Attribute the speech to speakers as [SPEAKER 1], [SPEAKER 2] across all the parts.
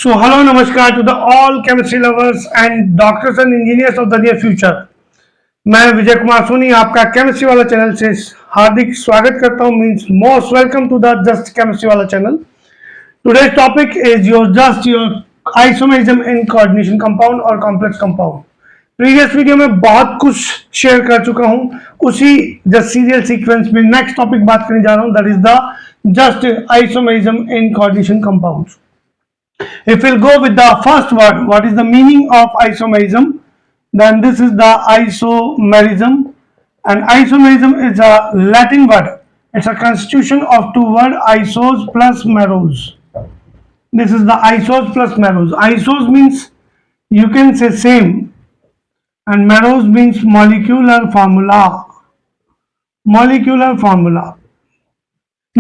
[SPEAKER 1] So, hello, namaskar to the all chemistry lovers and doctors and engineers of the near future. मैं विजय कुमार सोनी आपका chemistry वाला channel से हार्दिक स्वागत करता हूं. Means most welcome to the just chemistry वाला channel. Today's topic is your isomerism in coordination compound और complex compound. Previous video में बहुत कुछ शेयर कर चुका हूं. उसी जस्ट सीरियल सीक्वेंस में नेक्स्ट टॉपिक बात करने जा रहा हूं. That is the just isomerism in coordination compounds. If we'll go with the first word, what is the meaning of isomerism? Then this is the isomerism, and isomerism is a Latin word. It's a constitution of two words, isos plus meros. This is the isos plus meros. Isos means you can say same, and meros means molecular formula. Molecular formula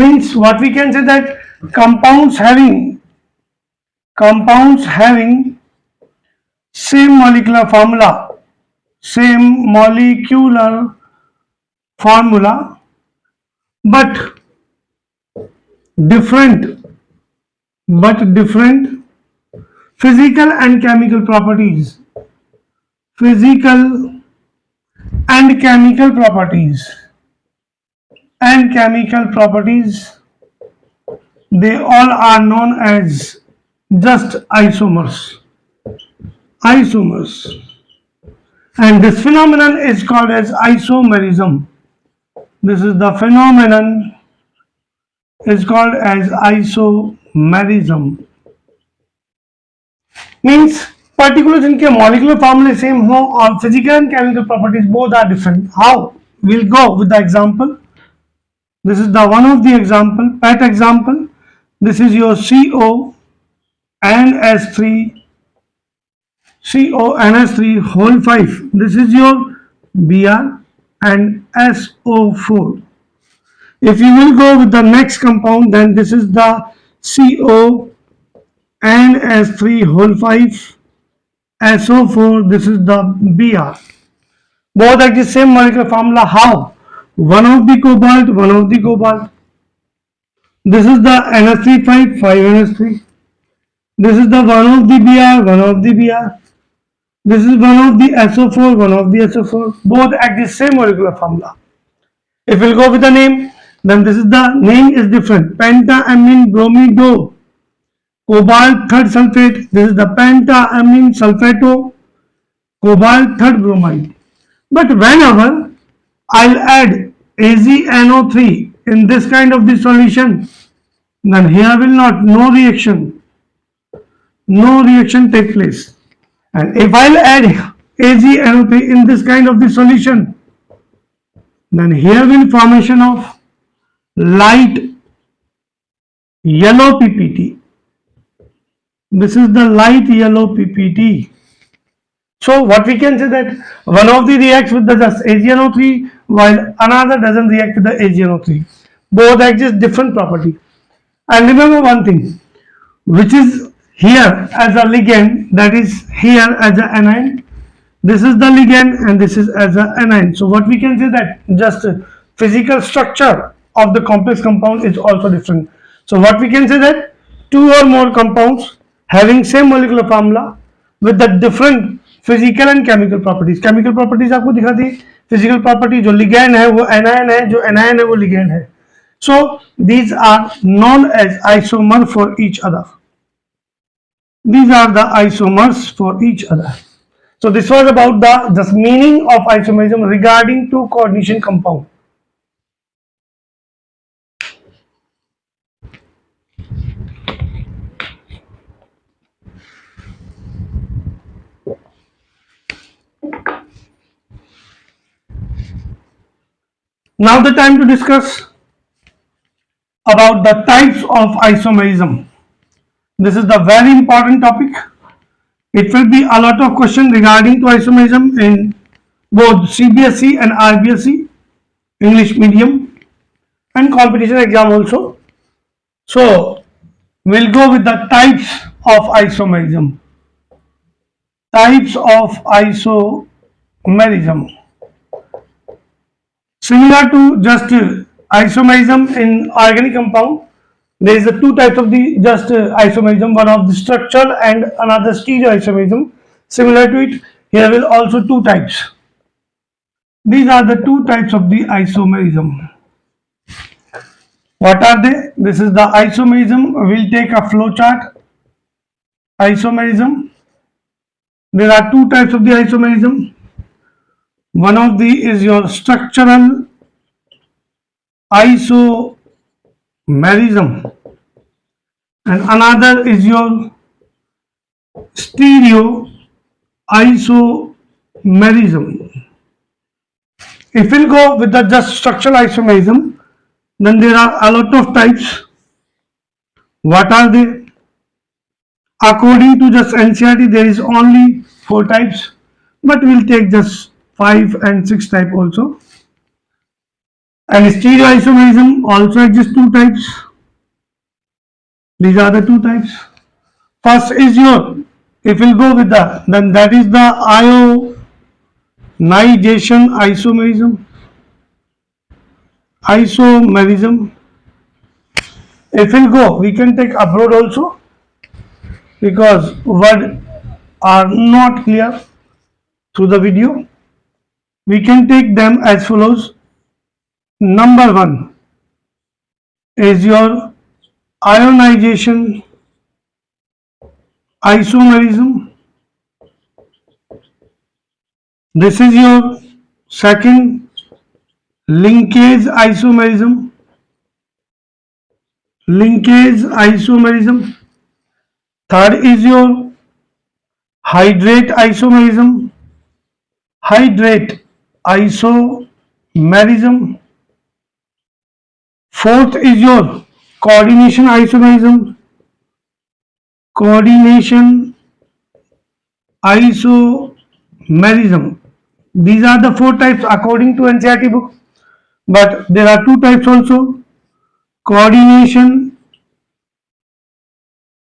[SPEAKER 1] means what we can say that compounds having same molecular formula, but different physical and chemical properties. They all are known as just isomers. And this phenomenon is called as isomerism. This is the phenomenon is called as isomerism. Means particles इनके molecular formula same हो और physical and chemical properties both are different. How? We'll go with the example. This is the one of the example, pet example. This is your CONS3 whole 5. This is your Br and SO4. If you will go with the next compound, then this is the CONS3 whole 5 SO4. This is the Br. Both are the same molecular formula. How? One of the cobalt. This is the NS3 5 NS3. This is the one of the Br. This is one of the SO4, both at the same molecular formula. If we'll go with the name, then this is the name is different. Pentaamine bromido, cobalt third sulfate. This is the pentaamine sulfato, cobalt third bromide. But whenever I'll add AgNO3 in this kind of the solution, then here will not no reaction take place. And if I'll add AgNO3 in this kind of the solution, then here will formation of light yellow PPT. This is the light yellow PPT. So what we can say that one of the reacts with the just AgNO3 while another doesn't react with the AgNO3. Both exist different property. And remember one thing, which is here as a ligand, that is here as a anion. This is the ligand and this is as a anion. So what we can say that just physical structure of the complex compound is also different. So what we can say that two or more compounds having same molecular formula with the different physical and chemical properties. Chemical properties आपको दिखा दी, physical property जो ligand है वो anion है, जो anion है वो ligand है. So these are known as isomer for each other. These are the isomers for each other. So this was about the just meaning of isomerism regarding to coordination compound. Now the time to discuss about the types of isomerism. This is the very important topic. It will be a lot of questions regarding to isomerism in both CBSE and RBSE, English medium, and competition exam also. So we'll go with the types of isomerism. Types of isomerism. Similar to just isomerism in organic compound, There is a two types of the just isomerism, one of the structural and another stereoisomerism. Similar to it, here will also two types. These are the two types of the isomerism. What are they? This is the isomerism. We'll take a flow chart. Isomerism. There are two types of the isomerism. One of the is your structural isomerism and another is your stereo isomerism. If we'll go with the just structural isomerism, then there are a lot of types. What are they? According to just NCERT, there is only 4 types, but we'll take just 5 and 6 type also. And stereoisomerism also exists 2 types. These are the 2 types. First is your, if we'll go with the, then that is the ionization isomerism. Isomerism. If we'll go, we can take abroad also because words are not clear through the video. We can take them as follows. Number 1 is your ionization isomerism. This is your second linkage isomerism. Linkage isomerism. Third is your hydrate isomerism. Hydrate isomerism. Fourth is your coordination isomerism. Coordination isomerism. These are the 4 types according to NCERT book, but there are 2 types also. Coordination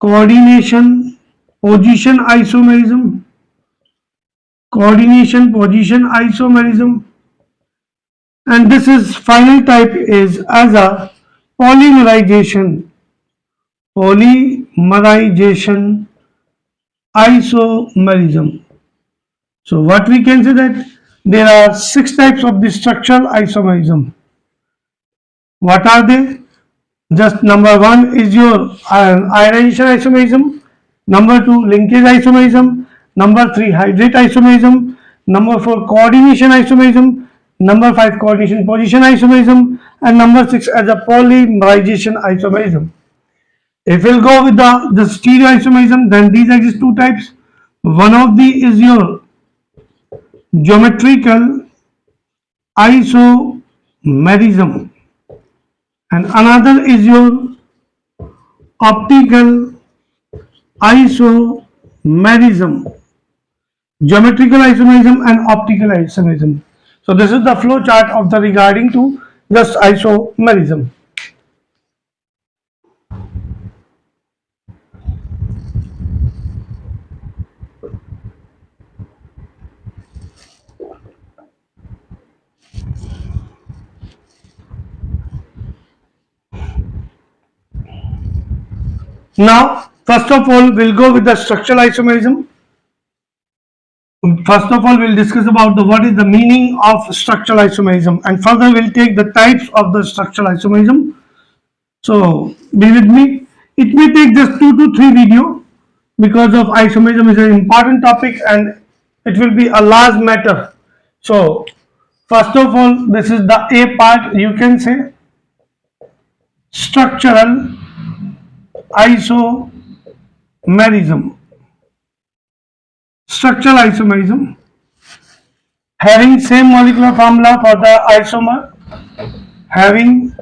[SPEAKER 1] position isomerism. Coordination position isomerism. And this is final type is as a polymerization isomerism. So what we can say that there are 6 types of the structural isomerism. What are they? Just number 1 is your ionization isomerism. Number 2 linkage isomerism. Number 3 hydrate isomerism. Number 4 coordination isomerism. Number 5 coordination position isomerism. And number 6 as a polymerization isomerism. If we'll go with the stereoisomerism, then these exist 2 types. One of the is your geometrical isomerism and another is your optical isomerism. Geometrical isomerism and optical isomerism. So this is the flow chart of the regarding to just isomerism. Now, first of all, we'll go with the structural isomerism. First of all, we'll discuss about what is the meaning of structural isomerism, and further we'll take the types of the structural isomerism. So, be with me. It may take just 2 to 3 video because of isomerism is an important topic and it will be a large matter. So, first of all, this is the A part. You can say structural isomerism. Structural isomerism, having same molecular formula for the isomer, having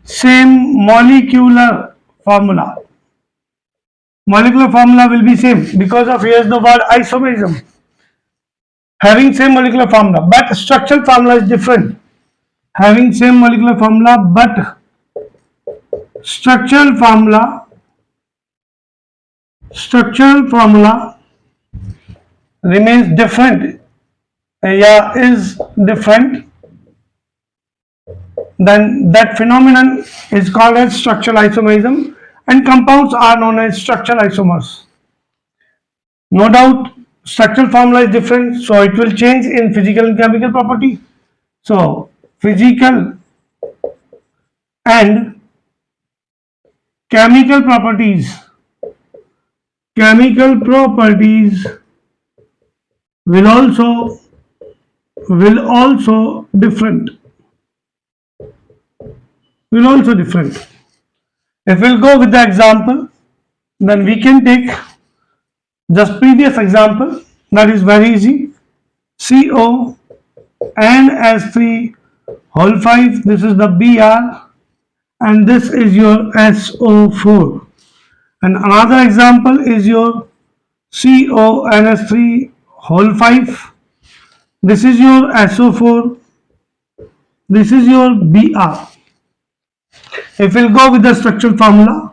[SPEAKER 1] same molecular formula. Molecular formula will be same because of here's the word isomerism. Having same molecular formula, but structural formula is different. Having same molecular formula, but structural formula remains different. Is different. then that phenomenon is called as structural isomerism, and compounds are known as structural isomers. No doubt, structural formula is different, so it will change in physical and chemical property. So, physical and chemical properties, chemical properties will also different. Will also different. If we'll go with the example, then we can take just previous example, that is very easy. CO NS3 whole 5, this is the Br, and this is your SO4. And another example is your CONS3 whole 5, this is your SO4, this is your Br. If we'll go with the structural formula,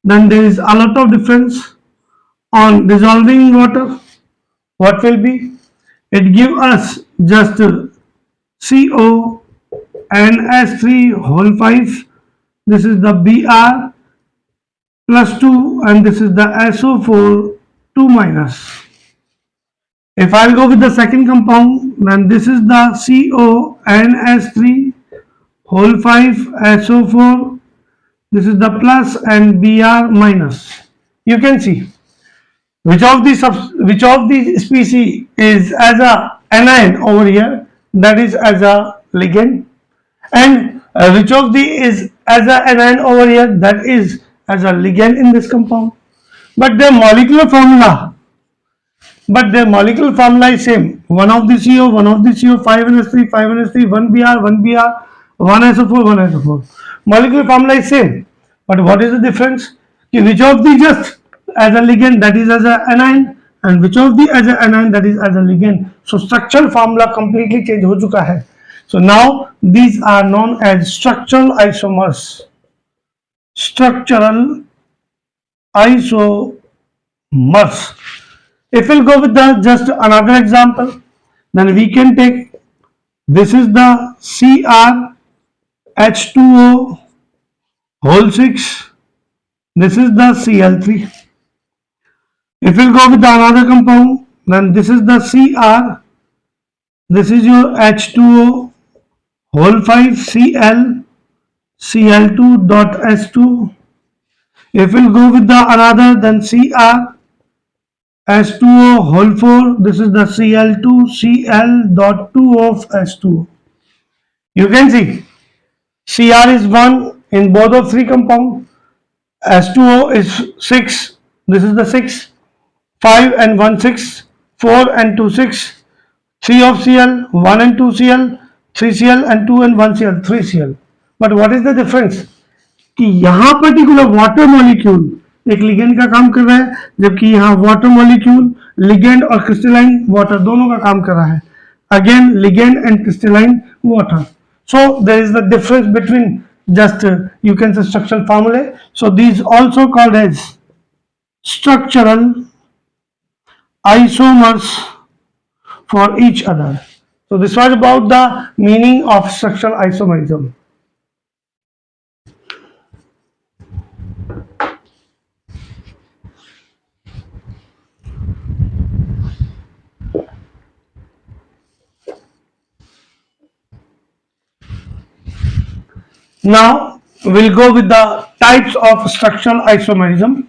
[SPEAKER 1] then there is a lot of difference. On dissolving water, what will be? It give us just CO NS3 whole 5, this is the Br plus 2, and this is the SO4 2 minus. If I'll go with the second compound, then this is the CONS3 whole 5 SO4, this is the plus and Br minus. You can see which of the species is as a anion over here, that is as a ligand, and which of the is as a anion over here, that is as a ligand in this compound. But their molecular formula is same. One of the CO, 5NS3, 5NS3, 1Br, 1Br, 1SO4, 1SO4. Molecular formula is same. But what is the difference? Which of the just as a ligand, that is as a anion, and which of the as a anion, that is as a ligand. So structural formula completely change हो चुका है. So now these are known as structural isomers. Structural isomers. If we'll go with the just another example, then we can take, this is the CrH2O whole 6, this is the Cl3. If we'll go with the another compound, then this is the Cr, this is your H2O whole 5 Cl, Cl2 dot S2. If we'll go with the another, then Cr H2O whole 4, this is the Cl2 Cl dot 2 of S2. You can see Cr is 1 in both of three compounds, H2O is 6, this is the 6, 5 and 1 6, 4 and 2 6, 3 of Cl, 1 and 2 Cl, 3 Cl and 2 and 1 Cl, 3 Cl. But what is the difference? कि यहाँ particular water molecule एक ligand का काम कर रहा है, जबकि यहाँ वाटर मॉलिक्यूल लिगेंड और क्रिस्टलाइन वाटर दोनों का काम कर रहा है. Again, ligand and crystalline water. So there is the difference between just you can say structural formulae. So these also called as structural isomers for each other. So this was about the meaning of structural isomerism. Now we'll go with the types of structural isomerism.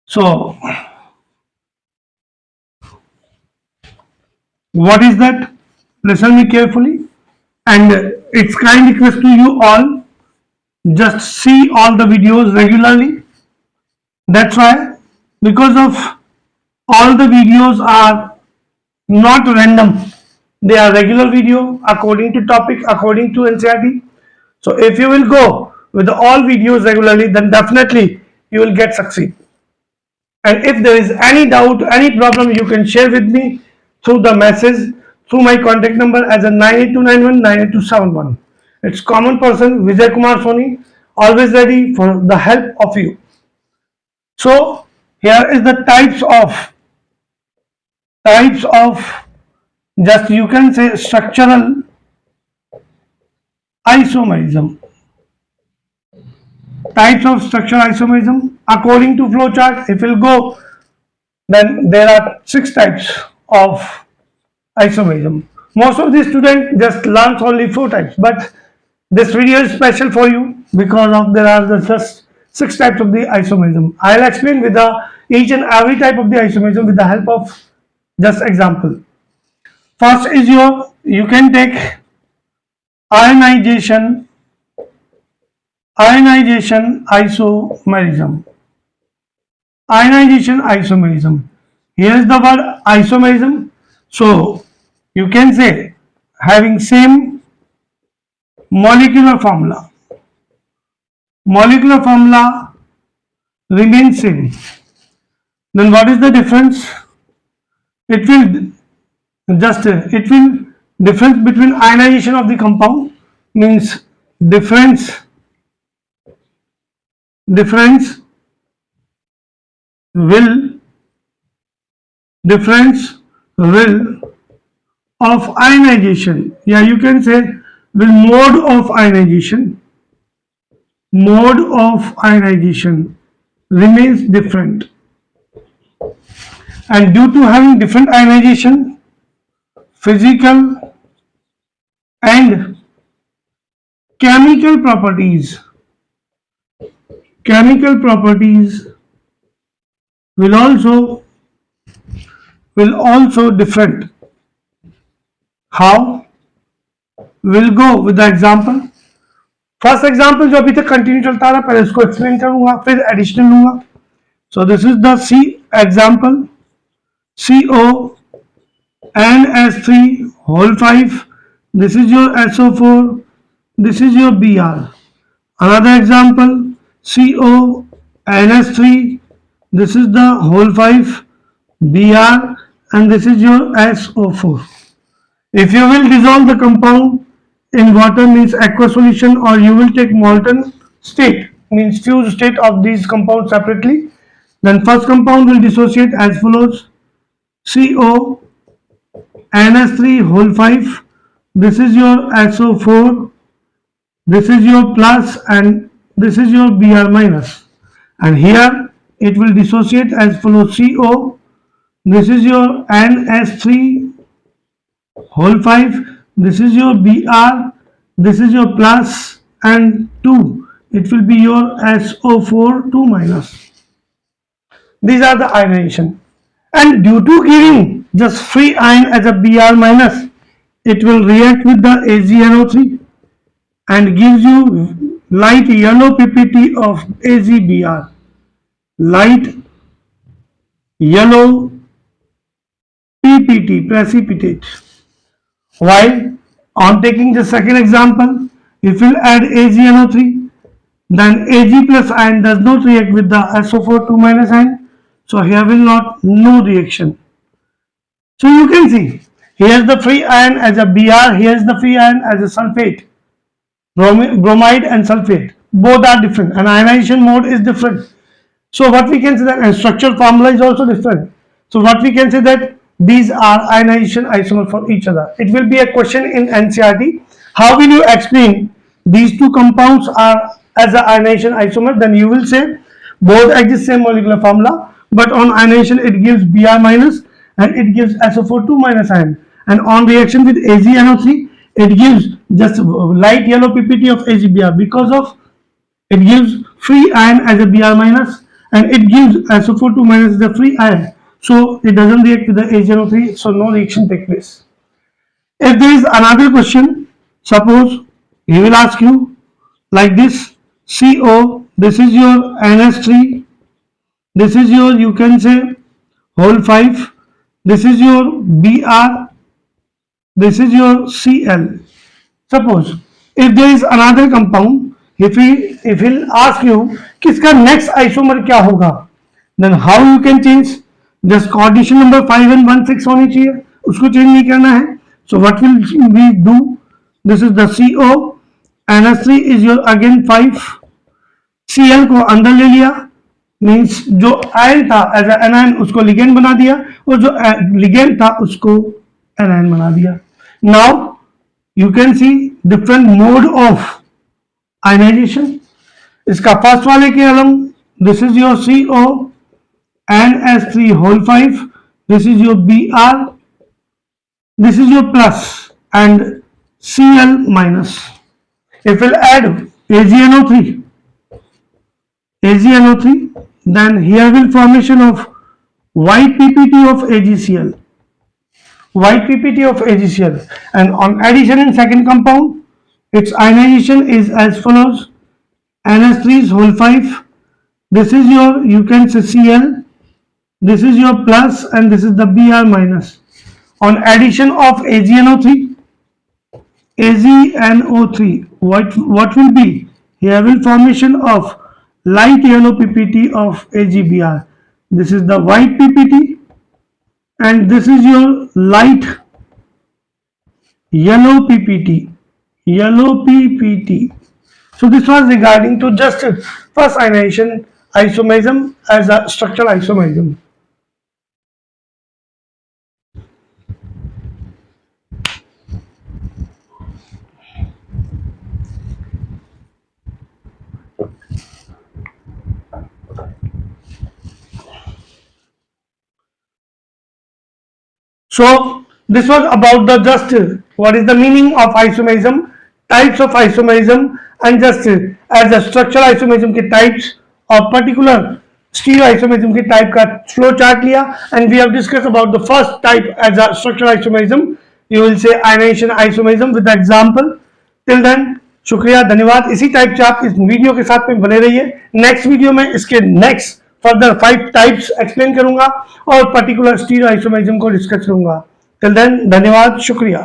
[SPEAKER 1] So what is that? Listen me carefully, and it's kind request to you all, just see all the videos regularly. That's why, because of all the videos are not random, they are regular video according to topic, according to NCERT. So if you will go with all videos regularly, then definitely you will get succeed. And if there is any doubt, any problem, you can share with me through the message, through my contact number as a 98291 98271. It's common person Vijay Kumar Soni, always ready for the help of you. So here is the types of just you can say structural Isomerism. Types of structural isomerism. According to flowchart, if we'll go, then there are 6 types of isomerism. Most of the students just learns only 4 types, but this video is special for you because of there are just 6 types of the isomerism. I'll explain with the each and every type of the isomerism with the help of just example. First is you can take ionization isomerism. Ionization isomerism. Here is the word isomerism. So you can say having same molecular formula. Molecular formula remains same. Then what is the difference? It will difference between ionization of the compound means difference will of ionization. Yeah, you can say will mode of ionization remains different, and due to having different ionization, physical and chemical properties will also different. How? We'll go with the example. First example जो अभी तक continue चलता रहा, पहले इसको explain करूंगा, फिर additional लूंगा. So this is the C example. CONS3 whole 5. This is your SO4. This is your Br. Another example, CONS3. This is the whole 5 Br, and this is your SO4. If you will dissolve the compound in water means aqueous solution, or you will take molten state means fused state of these compounds separately, then first compound will dissociate as follows: CONS3 whole 5. This is your SO4. This is your plus, and this is your Br minus, and here it will dissociate as follows: CO. This is your NS3 whole 5. This is your Br. This is your plus, and 2. It will be your SO4 2 minus. These are the ionization, and due to giving just free ion as a Br minus, it will react with the AgNO3 and gives you light yellow PPT of AgBr. Light yellow PPT, precipitate. While on taking the second example, if you add AgNO3, then Ag plus ion does not react with the SO4 2 minus ion, so here will not no reaction. So you can see here is the free ion as a Br, here is the free ion as a sulfate, bromide and sulfate. Both are different, and ionization mode is different. So what we can say that, and structural formula is also different. So what we can say that these are ionization isomers for each other. It will be a question in NCERT. How will you explain these two compounds are as an ionization isomer? Then you will say both exist same molecular formula, but on ionization it gives Br minus and it gives SO4 2 minus ion, and on reaction with AgNO3 it gives just light yellow PPT of AgBr because of it gives free ion as a Br minus, and it gives SO4 2 minus the free ion. So it doesn't react with the AgNO3, so no reaction takes place. If there is another question, suppose he will ask you like this: CO, this is your NS3, this is your, you can say, whole 5, this is your Br, this is your Cl. Suppose if there is another compound, if he'll ask you किसका next isomer क्या होगा, then how you can change? Just coordination number 5 and 1 6 होनी चाहिए, उसको change नहीं करना है. So what will we do? This is the CO. NS3 is your again 5. Cl को अंदर ले लिया, मीन्स जो आयन था एज एनायन उसको लिगेंड बना दिया, और जो लिगेंड था उसको एनायन बना दिया. Now you can see different mode of ionization. इसका फर्स्ट वाले के अलम, this is your CO NS3 whole 5, this is your Br, this is your plus and Cl minus. If we'll add AgNO3, then here will formation of white PPT of AgCl, and on addition in second compound, its ionization is as follows: NS3 whole 5, this is your, you can say Cl, this is your plus and this is the Br minus. On addition of AgNO3, what will be? Here will formation of light yellow PPT of AgBr. This is the white PPT and this is your light yellow PPT. So this was regarding to just first ionization isomerism as a structural isomerism. So this was about the just what is the meaning of isomerism, types of isomerism, and just as a structural isomerism के types और particular stereoisomerism के type का flow chart लिया, and we have discussed about the first type as a structural isomerism. You will say ionization isomerism with the example. Till then शुक्रिया, धन्यवाद. इसी type से आप इस वीडियो के साथ में बने रहिए. नेक्स्ट वीडियो में इसके नेक्स्ट फर्दर 5 टाइप्स एक्सप्लेन करूंगा और पर्टिकुलर स्टीरियो आइसोमेरिज्म को डिस्कस करूंगा. टिल देन धन्यवाद, शुक्रिया.